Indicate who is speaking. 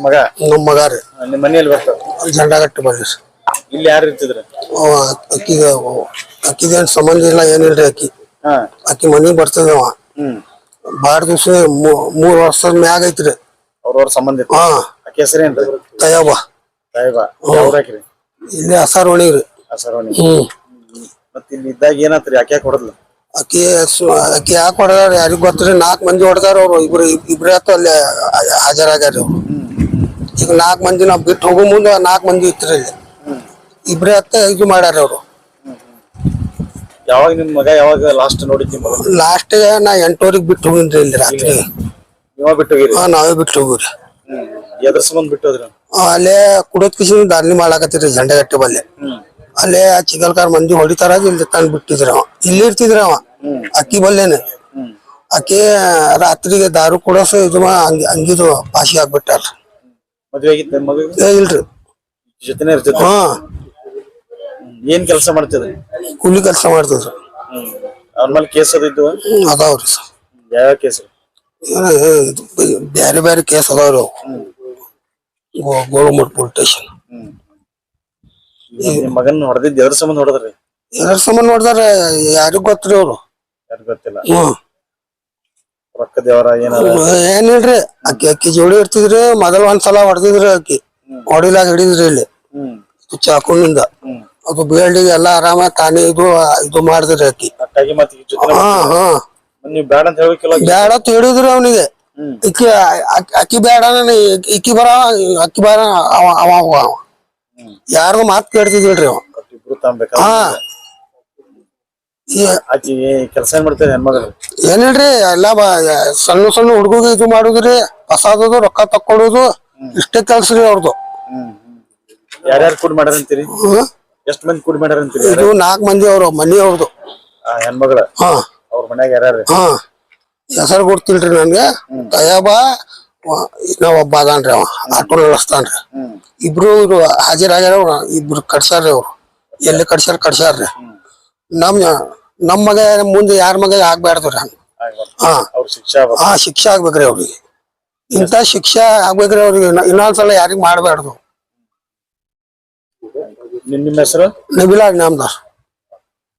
Speaker 1: ಮಗ
Speaker 2: ನಮ್ಮ ಮಗ ರೀ
Speaker 1: ನಿಮ್ಮ ಮನೆಯಲ್ಲಿ ಬರ್ತಾವ
Speaker 2: ಜಂಡಗಟ್ಟಿ ಬರ್ರಿ
Speaker 1: ಇಲ್ಲಿ ಯಾರು ಇರ್ತಿದ್ರ
Speaker 2: ಅಕ್ಕಿಗೆ ಅಕ್ಕಿದೇನ್ ಸಂಬಂಧ ಇಲ್ಲ ಏನಿಲ್ರಿ ಅಕ್ಕಿ ಮನಿಗ್ ಬರ್ತದವ ಬಾಳ ದಿವ್ಸ 3 ವರ್ಷದ ಮ್ಯಾಗ ಐತ್ರಿ
Speaker 1: ಅವ್ರವ್ರ ಸಂಬಂಧ ಇತ್ತು ಅಕ್ಕಿ ಹೆಸರೇನ್ರಿ
Speaker 2: ತಯವ
Speaker 1: ಯಾವ್ರಾಕ್ರಿ
Speaker 2: ಇಲ್ಲಿ ಹಸಾರೋಣಿಗ್ರಿ
Speaker 1: ಮತ್ತ ಇಲ್ಲಿ ಇದ್ದಾಗ ಏನಾತ್ರಿ ಯಾಕೆ ಹೊಡದ್ಲ
Speaker 2: ಅಕ್ಕಿ ಅಕ್ಕಿ ಯಾಕೆ ಹೊಡೆದಾರ ಯಾರಿಗ್ ಗೊತ್ತ್ರಿ 4 ಮಂದಿ ಹೊಡೆದಾರ ಅವ್ರು ಇಬ್ರೇ ಆತ ಅಲ್ಲಿ ಹಾಜರಾಗ್ಯಾರ ಅವ್ರು ಈಗ 4 ಮಂದಿ ನಾವ್ ಬಿಟ್ಟು ಹೋಗೋ ಮುಂದೆ 4 ಮಂದಿ ಇತ್ರಿ ಇಲ್ಲಿ ಇಬ್ರೇ ಹತ್ತ ಇದು ಮಾಡ್ಯಾರ ಅವ್ರು
Speaker 1: ಯಾವಾಗ ನಿಮ್ ಮಗ ಯಾವಾಗ ಲಾಸ್ಟ್ ನೋಡಿದ್ವಿ
Speaker 2: ಲಾಸ್ಟ್ ನಾ 8 ಬಿಟ್ಟು ಹೋಗಿನ್ರಿ ಇಲ್ಲಿ ರಾತ್ರಿ
Speaker 1: ನೀವ ಬಿಟ್ಟು ಹೋಗಿರಿ
Speaker 2: ನಾವೇ ಬಿಟ್ಟು ಹೋಗ್ರಿ
Speaker 1: ಎದ್ರ ಸಂಬಂಧ ಬಿಟ್ಟು ಹೋದ್ರಿ
Speaker 2: ಅಲ್ಲೇ ಕುಡೋದ್ ಕಿಸಿ ದಾರ್ಲಿ ಮಾಡಾಕತ್ತಿರಿ ಜಂಡಗಟ್ಟಿ ಬಲ್ಲೆ ಅಲ್ಲೇ ಚಿಗಲ್ಕಾರ್ ಮಂದಿ ಹೊಡಿತಾರ ಇಲ್ಲಿ ತಂದ್ ಬಿಟ್ಟಿದ್ರ ಅವ ಇಲ್ಲಿ ಇರ್ತಿದ್ರ ಅವ ಅಕ್ಕಿ ಬಲ್ಲೇನೆ ಅಕ್ಕಿ ರಾತ್ರಿಗೆ ದಾರು ಕುಡಸ ಇದು ಅಂಗಿದು ಪಾಶಿ ಆಗ್ಬಿಟ್ಟಾರ
Speaker 1: ಮದ್ವೆ ಆಗಿತ್ತ ಮಗ
Speaker 2: ಇಲ್ರಿ
Speaker 1: ಜೊತೆನೆ ಇರ್ತಿದ್ದ ಏನ್ ಕೆಲಸ ಮಾಡ್ತಿದ್ರಿ
Speaker 2: ಕೂಲಿ ಕೆಲಸ ಮಾಡ್ತಿದ್ರು
Speaker 1: ಅವ್ರ ಮೇಲೆ ಕೇಸ್ ಅದಿದ್ದು
Speaker 2: ಅದಾವ್ರಿ
Speaker 1: ಯಾವ ಕೇಸ್
Speaker 2: ಬ್ಯಾರೆ ಬ್ಯಾರೆ ಕೇಸ್ ಅದಾವ್ರಿ ಅವು ಗೋಳಮುಟ್ ಪೊಲೀಸ್ ಸ್ಟೇಷನ್
Speaker 1: ನಿಮ್ ಮಗನ್ ಹೊಡೆದಿದ್ದು ಎದ್ರ ಸಂಬಂಧ ಹೊಡೆದ್ರಿ
Speaker 2: ಎದ್ರ ಸಂಬಂಧ ನೋಡ್ದಾರ ಯಾರಿಗ್ ಗೊತ್ತ್ರಿ ಅವ್ರು
Speaker 1: ಯಾರಿಗ್ ಗೊತ್ತಿಲ್ಲ ರೊಕ್ಕ ದೇವರ
Speaker 2: ಏನಿಲ್ರಿ ಅಕ್ಕಿ ಜೋಡಿ ಇರ್ತಿದ್ರಿ ಮೊದಲ ಒಂದ್ಸಲ ಹೊಡೆದಿದ್ರಿ ಅಕ್ಕಿ ಹೊಡಿಲಾಗ ಹಿಡಿದ್ರಿ ಇಲ್ಲಿ ಚಾಕುನಿಂದ ಅದು ಬೇಲ್ಡಿಗೆ ಎಲ್ಲಾ ಆರಾಮ ತಾನೇ ಇದು ಮಾಡಿದ್ರಿ ಅಕ್ಕಿ
Speaker 1: ಬ್ಯಾಡ ಅಂತ ಹೇಳ್ಬೇಕಿಲ್ಲ
Speaker 2: ಬ್ಯಾಡ ಅಂತ ಹೇಳಿದ್ರಿ ಅವನಿಗೆ ಅಕ್ಕಿ ಬೇಡ ಇಕ್ಕಿ ಬರ ಅಕ್ಕಿ ಬರ ಅವ ಯಾರ್ದು ಮಾತ್ ಕೇಳ್ತಿದ್ರಿ ಅವ
Speaker 1: ಆಕಿ ಕೆಲಸ ಏನ್ ಮಾಡ್ತಾರೆ ಹೆಣ್ಮಗಳು
Speaker 2: ಏನಿಲ್ರಿ ಎಲ್ಲಾ ಸಣ್ಣ ಸಣ್ಣ ಹುಡುಗಿಗೆ ಇದು ಮಾಡುದ್ರಿ ಹೊಸಾದದು ರೊಕ್ಕ ತಕ್ಕೊಳ್ಳೋದು ಇಷ್ಟೇ ಕೆಲ್ಸ ರೀ ಅವ್ರದ್ದು
Speaker 1: ಯಾರ್ಯಾರು ಕೂಡಿ ಮಾಡ್ಯಾರಂತೀರಿ ಎಷ್ಟ್ ಮಂದಿ ಕೂಡಿ ಮಾಡ್ಯಾರಂತೀರಿ
Speaker 2: ಇದು 4 ಮಂದಿ ಅವ್ರು ಮನಿ ಅವ್ರದ್ದು
Speaker 1: ಹೆಣ್ಮಗಳ ಅವ್ರ ಮನ್ಯಾಗ ಯಾರ್ಯಾರು
Speaker 2: ಹೆಸರು ಗೊತ್ತಿಲ್ರಿ ನನ್ಗೆ ತಯಾಬ ನಾವ್ ಒಬ್ಬ ಅದಾನ್ರಿ ಅವ ಆಟೋ ನಡೆಸ್ತಾನ್ರಿ ಇಬ್ರು ಇವ್ರು ಹಾಜರಾಗ್ಯಾರ ಇಬ್ರು ಕಡ್ಸ್ಯಾರ್ರಿ ಅವ್ರು ಎಲ್ಲಿ ಕಡ್ಸ್ಯಾರ್ರಿ ನಮ್ ಮಗ ಮುಂದೆ ಯಾರ ಮಗ ಆಗ್ಬಾರ್ದ್ರಿ ಹಂಗ ಶಿಕ್ಷೆ ಆಗ್ಬೇಕ್ರಿ ಅವ್ರಿಗೆ ಇಂತ ಶಿಕ್ಷೆ ಆಗ್ಬೇಕ್ರಿ ಅವ್ರಿಗೆ ಇನ್ನೊಂದ್ಸಲ ಯಾರಿಗ್ ಮಾಡ್ಬಾರ್ದು
Speaker 1: ನಿಮ್ಮ ಹೆಸರು
Speaker 2: ನಬಿಲಾ ನಾಮದಾರ್